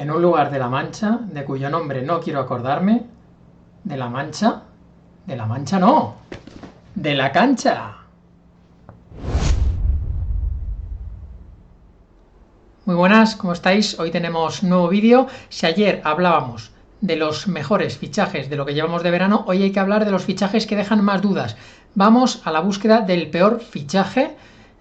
en un lugar de La Mancha, de cuyo nombre no quiero acordarme, de La Mancha, no, de la cancha. Muy buenas, ¿cómo estáis? Hoy tenemos nuevo vídeo. Si ayer hablábamos de los mejores fichajes de lo que llevamos de verano, hoy hay que hablar de los fichajes que dejan más dudas. Vamos a la búsqueda del peor fichaje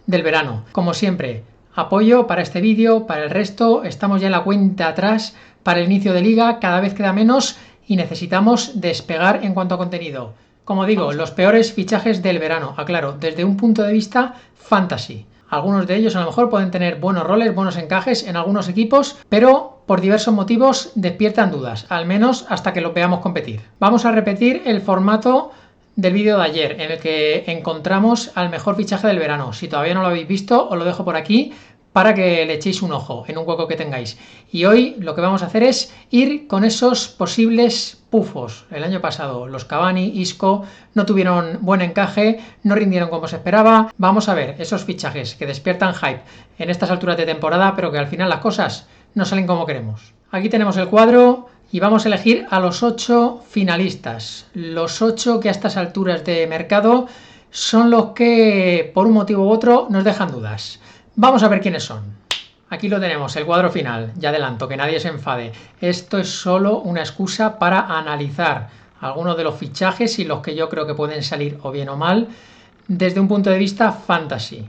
del verano. Como siempre, apoyo para este vídeo, para el resto, estamos ya en la cuenta atrás para el inicio de liga, cada vez queda menos y necesitamos despegar en cuanto a contenido. Como digo, los peores fichajes del verano, aclaro, desde un punto de vista fantasy. Algunos de ellos a lo mejor pueden tener buenos roles, buenos encajes en algunos equipos, pero por diversos motivos despiertan dudas, al menos hasta que los veamos competir. Vamos a repetir el formato del vídeo de ayer, en el que encontramos al mejor fichaje del verano. Si todavía no lo habéis visto, os lo dejo por aquí para que le echéis un ojo en un hueco que tengáis. Y hoy lo que vamos a hacer es ir con esos posibles pufos. El año pasado los Cavani, Isco no tuvieron buen encaje, no rindieron como se esperaba. Vamos a ver esos fichajes que despiertan hype en estas alturas de temporada, pero que al final las cosas no salen como queremos. Aquí tenemos el cuadro y vamos a elegir a los 8 finalistas. Los 8 que a estas alturas de mercado son los que por un motivo u otro nos dejan dudas. Vamos a ver quiénes son. Aquí lo tenemos, el cuadro final. Ya adelanto, que nadie se enfade. Esto es solo una excusa para analizar algunos de los fichajes y los que yo creo que pueden salir o bien o mal desde un punto de vista fantasy.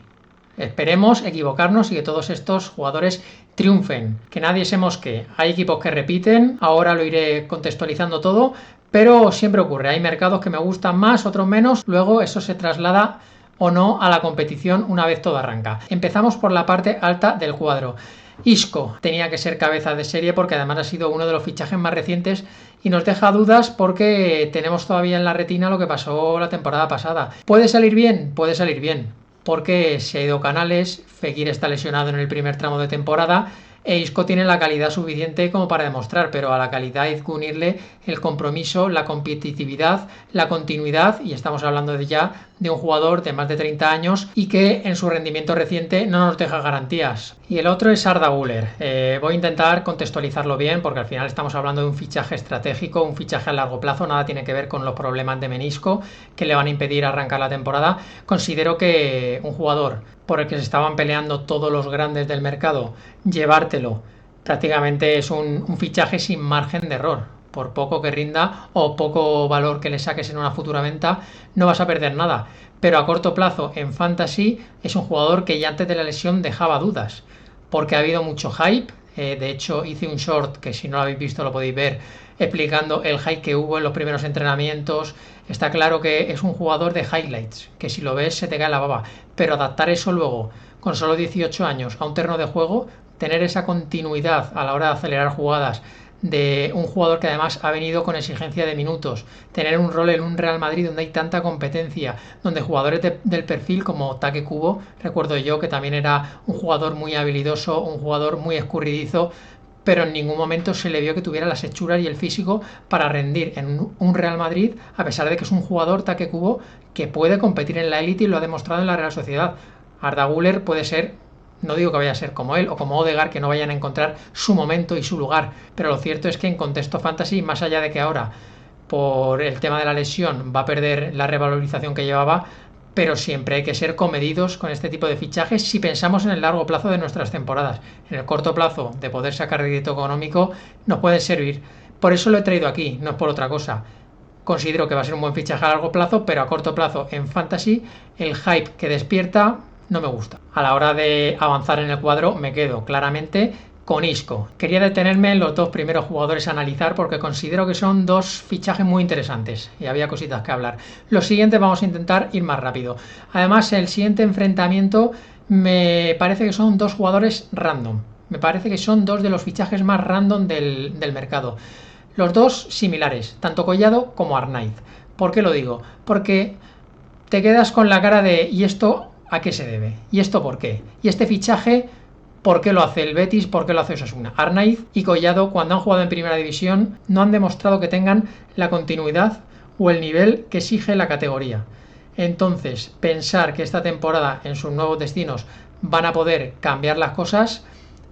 Esperemos equivocarnos y que todos estos jugadores triunfen, que nadie se mosquee. Hay equipos que repiten, ahora lo iré contextualizando todo, pero siempre ocurre, hay mercados que me gustan más, otros menos, luego eso se traslada o no a la competición una vez todo arranca. Empezamos por la parte alta del cuadro. Isco tenía que ser cabeza de serie porque además ha sido uno de los fichajes más recientes y nos deja dudas porque tenemos todavía en la retina lo que pasó la temporada pasada. ¿Puede salir bien? Puede salir bien, porque se ha ido Canales, Fekir está lesionado en el primer tramo de temporada e Isco tiene la calidad suficiente como para demostrar, pero a la calidad hay que unirle el compromiso, la competitividad, la continuidad, y estamos hablando ya de un jugador de más de 30 años y que en su rendimiento reciente no nos deja garantías. Y el otro es Arda Güler. Voy a intentar contextualizarlo bien porque al final estamos hablando de un fichaje estratégico, un fichaje a largo plazo, nada tiene que ver con los problemas de menisco que le van a impedir arrancar la temporada. Considero que un jugador por el que se estaban peleando todos los grandes del mercado, llevártelo prácticamente es un fichaje sin margen de error. Por poco que rinda o poco valor que le saques en una futura venta, no vas a perder nada. Pero a corto plazo, en Fantasy, es un jugador que ya antes de la lesión dejaba dudas, porque ha habido mucho hype. De hecho, hice un short, que si no lo habéis visto lo podéis ver, explicando el hype que hubo en los primeros entrenamientos. Está claro que es un jugador de highlights, que si lo ves se te cae la baba, pero adaptar eso luego, con solo 18 años, a un terreno de juego, tener esa continuidad a la hora de acelerar jugadas, de un jugador que además ha venido con exigencia de minutos, tener un rol en un Real Madrid donde hay tanta competencia, donde jugadores del perfil como Take Kubo, recuerdo yo que también era un jugador muy habilidoso, un jugador muy escurridizo, pero en ningún momento se le vio que tuviera las hechuras y el físico para rendir en un Real Madrid, a pesar de que es un jugador Take Kubo que puede competir en la élite y lo ha demostrado en la Real Sociedad. Arda Güler puede ser, no digo que vaya a ser como él o como Odegaard, que no vayan a encontrar su momento y su lugar, pero lo cierto es que en contexto fantasy, más allá de que ahora por el tema de la lesión va a perder la revalorización que llevaba, pero siempre hay que ser comedidos con este tipo de fichajes si pensamos en el largo plazo de nuestras temporadas. En el corto plazo, de poder sacar rédito económico, nos puede servir. Por eso lo he traído aquí, no es por otra cosa. Considero que va a ser un buen fichaje a largo plazo, pero a corto plazo en Fantasy el hype que despierta no me gusta. A la hora de avanzar en el cuadro me quedo claramente con Isco. Quería detenerme en los dos primeros jugadores a analizar porque considero que son dos fichajes muy interesantes y había cositas que hablar. Los siguientes vamos a intentar ir más rápido. Además, el siguiente enfrentamiento me parece que son dos jugadores random. Me parece que son dos de los fichajes más random del mercado. Los dos similares, tanto Collado como Arnaiz. ¿Por qué lo digo? Porque te quedas con la cara de ¿y esto a qué se debe? ¿Y esto por qué? ¿Y este fichaje por qué lo hace el Betis? ¿Por qué lo hace Osasuna? Arnaiz y Collado, cuando han jugado en primera división, no han demostrado que tengan la continuidad o el nivel que exige la categoría. Entonces, pensar que esta temporada en sus nuevos destinos van a poder cambiar las cosas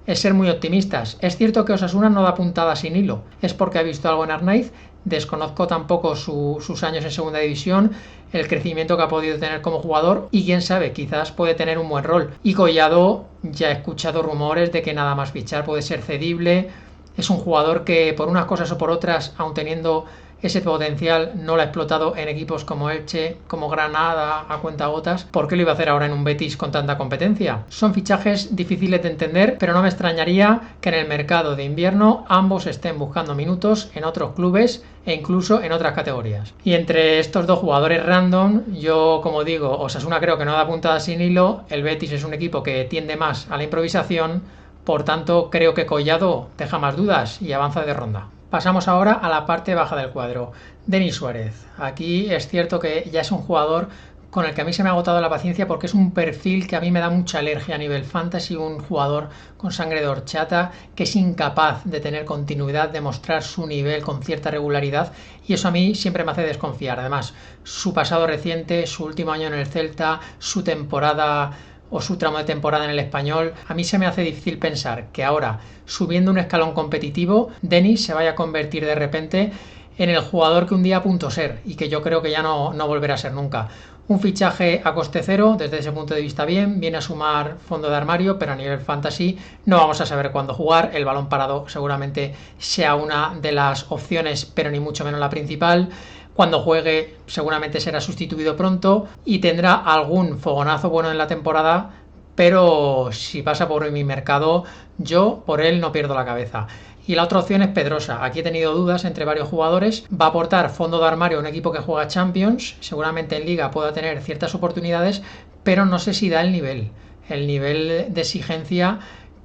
es ser muy optimistas. Es cierto que Osasuna no da puntada sin hilo. Es porque ha visto algo en Arnaiz. Desconozco tampoco sus años en segunda división, el crecimiento que ha podido tener como jugador y quién sabe, quizás puede tener un buen rol. Y Collado, ya he escuchado rumores de que nada más fichar puede ser cedible. Es un jugador que por unas cosas o por otras, aun teniendo ese potencial, no lo ha explotado en equipos como Elche, como Granada, a cuentagotas. ¿Por qué lo iba a hacer ahora en un Betis con tanta competencia? Son fichajes difíciles de entender, pero no me extrañaría que en el mercado de invierno ambos estén buscando minutos en otros clubes e incluso en otras categorías. Y entre estos dos jugadores random, yo como digo, Osasuna creo que no da puntada sin hilo, el Betis es un equipo que tiende más a la improvisación, por tanto creo que Collado deja más dudas y avanza de ronda. Pasamos ahora a la parte baja del cuadro. Denis Suárez. Aquí es cierto que ya es un jugador con el que a mí se me ha agotado la paciencia porque es un perfil que a mí me da mucha alergia a nivel fantasy, un jugador con sangre de horchata que es incapaz de tener continuidad, de mostrar su nivel con cierta regularidad y eso a mí siempre me hace desconfiar. Además, su pasado reciente, su último año en el Celta, su temporada o su tramo de temporada en el Español, a mí se me hace difícil pensar que ahora, subiendo un escalón competitivo, Denis se vaya a convertir de repente en el jugador que un día apuntó ser y que yo creo que ya no volverá a ser nunca. Un fichaje a coste cero, desde ese punto de vista bien, viene a sumar fondo de armario, pero a nivel fantasy no vamos a saber cuándo jugar. El balón parado seguramente sea una de las opciones, pero ni mucho menos la principal. Cuando juegue seguramente será sustituido pronto y tendrá algún fogonazo bueno en la temporada, pero si pasa por mi mercado, yo por él no pierdo la cabeza. Y la otra opción es Pedrosa. Aquí he tenido dudas entre varios jugadores. Va a aportar fondo de armario a un equipo que juega Champions. Seguramente en Liga pueda tener ciertas oportunidades, pero no sé si da el nivel de exigencia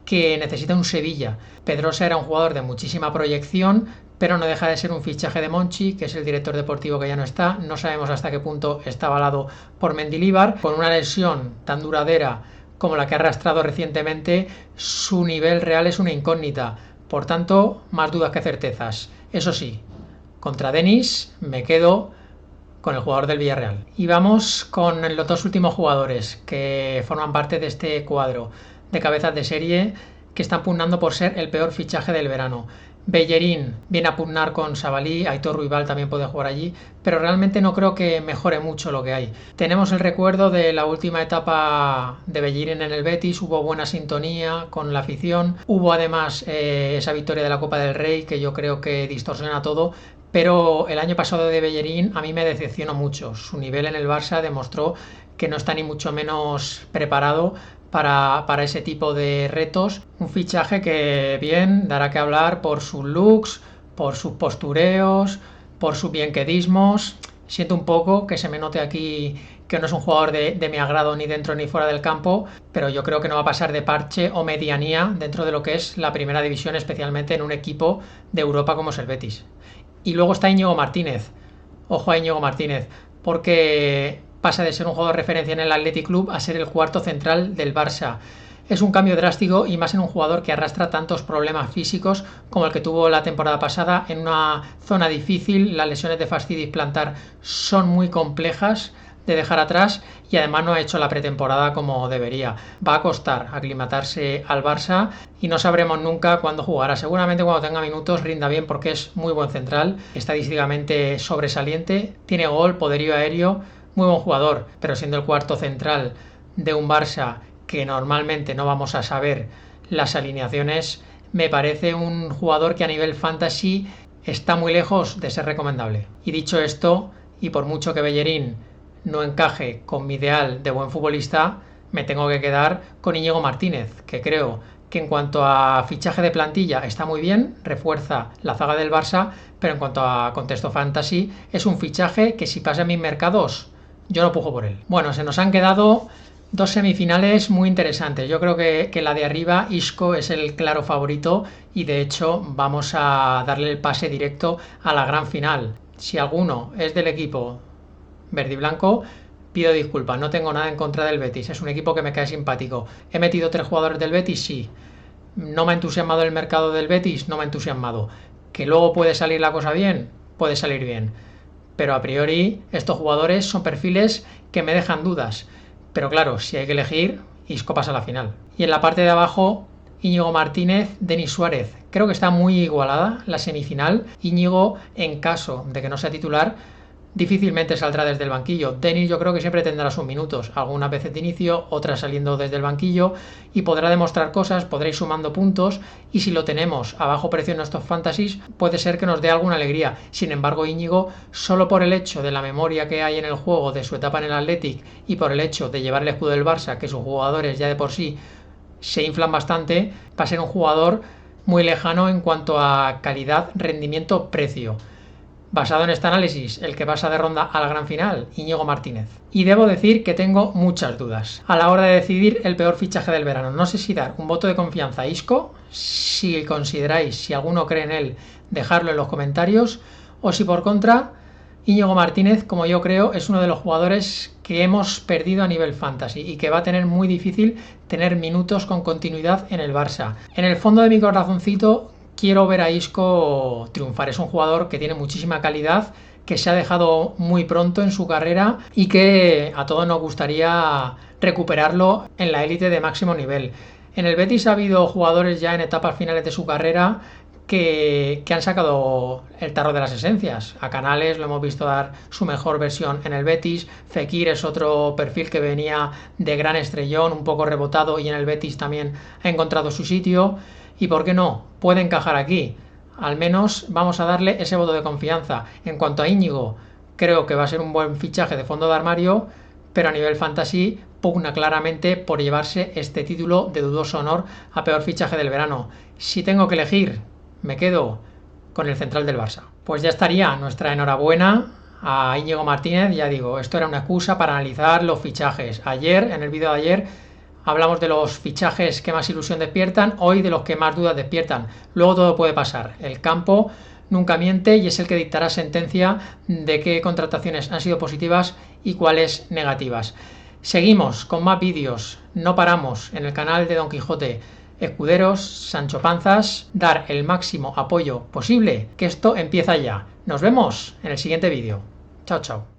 que necesita un Sevilla. Pedrosa era un jugador de muchísima proyección, pero no deja de ser un fichaje de Monchi, que es el director deportivo que ya no está. No sabemos hasta qué punto está avalado por Mendilibar. Con una lesión tan duradera como la que ha arrastrado recientemente, su nivel real es una incógnita. Por tanto, más dudas que certezas. Eso sí, contra Denis me quedo con el jugador del Villarreal. Y vamos con los dos últimos jugadores que forman parte de este cuadro de cabezas de serie que están pugnando por ser el peor fichaje del verano. Bellerín viene a pugnar con Sabalí, Aitor Ruibal también puede jugar allí, pero realmente no creo que mejore mucho lo que hay. Tenemos el recuerdo de la última etapa de Bellerín en el Betis, hubo buena sintonía con la afición, hubo además esa victoria de la Copa del Rey que yo creo que distorsiona todo, pero el año pasado de Bellerín a mí me decepcionó mucho. Su nivel en el Barça demostró que no está ni mucho menos preparado para ese tipo de retos. Un fichaje que bien dará que hablar por sus looks, por sus postureos, por sus bienquedismos. Siento un poco que se me note aquí que no es un jugador de mi agrado ni dentro ni fuera del campo, pero yo creo que no va a pasar de parche o medianía dentro de lo que es la primera división, especialmente en un equipo de Europa como es el Betis. Y luego está Íñigo Martínez. Ojo a Íñigo Martínez, porque pasa de ser un jugador de referencia en el Athletic Club a ser el cuarto central del Barça. Es un cambio drástico y más en un jugador que arrastra tantos problemas físicos como el que tuvo la temporada pasada en una zona difícil. Las lesiones de fascitis plantar son muy complejas de dejar atrás y además no ha hecho la pretemporada como debería. Va a costar aclimatarse al Barça y no sabremos nunca cuándo jugará. Seguramente cuando tenga minutos rinda bien porque es muy buen central, estadísticamente sobresaliente, tiene gol, poderío aéreo, muy buen jugador, pero siendo el cuarto central de un Barça que normalmente no vamos a saber las alineaciones, me parece un jugador que a nivel fantasy está muy lejos de ser recomendable. Y dicho esto, y por mucho que Bellerín no encaje con mi ideal de buen futbolista, me tengo que quedar con Íñigo Martínez, que creo que en cuanto a fichaje de plantilla está muy bien, refuerza la zaga del Barça, pero en cuanto a contexto fantasy es un fichaje que si pasa en mis mercados yo no pujo por él. Bueno, se nos han quedado dos semifinales muy interesantes. Yo creo que la de arriba, Isco, es el claro favorito y de hecho vamos a darle el pase directo a la gran final. Si alguno es del equipo verde y blanco, pido disculpas, no tengo nada en contra del Betis, es un equipo que me cae simpático. ¿He metido 3 jugadores del Betis? Sí. ¿No me ha entusiasmado el mercado del Betis? No me ha entusiasmado. ¿Que luego puede salir la cosa bien? Puede salir bien. Pero a priori estos jugadores son perfiles que me dejan dudas. Pero claro, si hay que elegir, Isco pasa a la final. Y en la parte de abajo Íñigo Martínez, Denis Suárez. Creo que está muy igualada la semifinal. Íñigo, en caso de que no sea titular, difícilmente saldrá desde el banquillo. Denis yo creo que siempre tendrá sus minutos, algunas veces de inicio, otras saliendo desde el banquillo, y podrá demostrar cosas, podrá ir sumando puntos, y si lo tenemos a bajo precio en nuestros fantasies, puede ser que nos dé alguna alegría. Sin embargo, Íñigo, solo por el hecho de la memoria que hay en el juego de su etapa en el Athletic y por el hecho de llevar el escudo del Barça, que sus jugadores ya de por sí se inflan bastante, va a ser un jugador muy lejano en cuanto a calidad, rendimiento, precio. Basado en este análisis, el que pasa de ronda a la gran final, Íñigo Martínez. Y debo decir que tengo muchas dudas a la hora de decidir el peor fichaje del verano. No sé si dar un voto de confianza a Isco, si consideráis, si alguno cree en él, dejarlo en los comentarios, o si por contra, Íñigo Martínez, como yo creo, es uno de los jugadores que hemos perdido a nivel fantasy y que va a tener muy difícil tener minutos con continuidad en el Barça. En el fondo de mi corazoncito quiero ver a Isco triunfar. Es un jugador que tiene muchísima calidad, que se ha dejado muy pronto en su carrera y que a todos nos gustaría recuperarlo en la élite de máximo nivel. En el Betis ha habido jugadores ya en etapas finales de su carrera que han sacado el tarro de las esencias. A Canales lo hemos visto dar su mejor versión en el Betis. Fekir es otro perfil que venía de gran estrellón, un poco rebotado, y en el Betis también ha encontrado su sitio. Y por qué no, puede encajar aquí. Al menos vamos a darle ese voto de confianza. En cuanto a Íñigo, creo que va a ser un buen fichaje de fondo de armario, pero a nivel fantasy pugna claramente por llevarse este título de dudoso honor a peor fichaje del verano. Si tengo que elegir, me quedo con el central del Barça. Pues ya estaría nuestra enhorabuena a Íñigo Martínez. Ya digo, esto era una excusa para analizar los fichajes. Ayer, en el vídeo de ayer, hablamos de los fichajes que más ilusión despiertan, hoy de los que más dudas despiertan. Luego todo puede pasar. El campo nunca miente y es el que dictará sentencia de qué contrataciones han sido positivas y cuáles negativas. Seguimos con más vídeos, no paramos en el canal de Don Quijote. Escuderos, Sancho Panzas, dar el máximo apoyo posible, que esto empieza ya. Nos vemos en el siguiente vídeo. Chao, chao.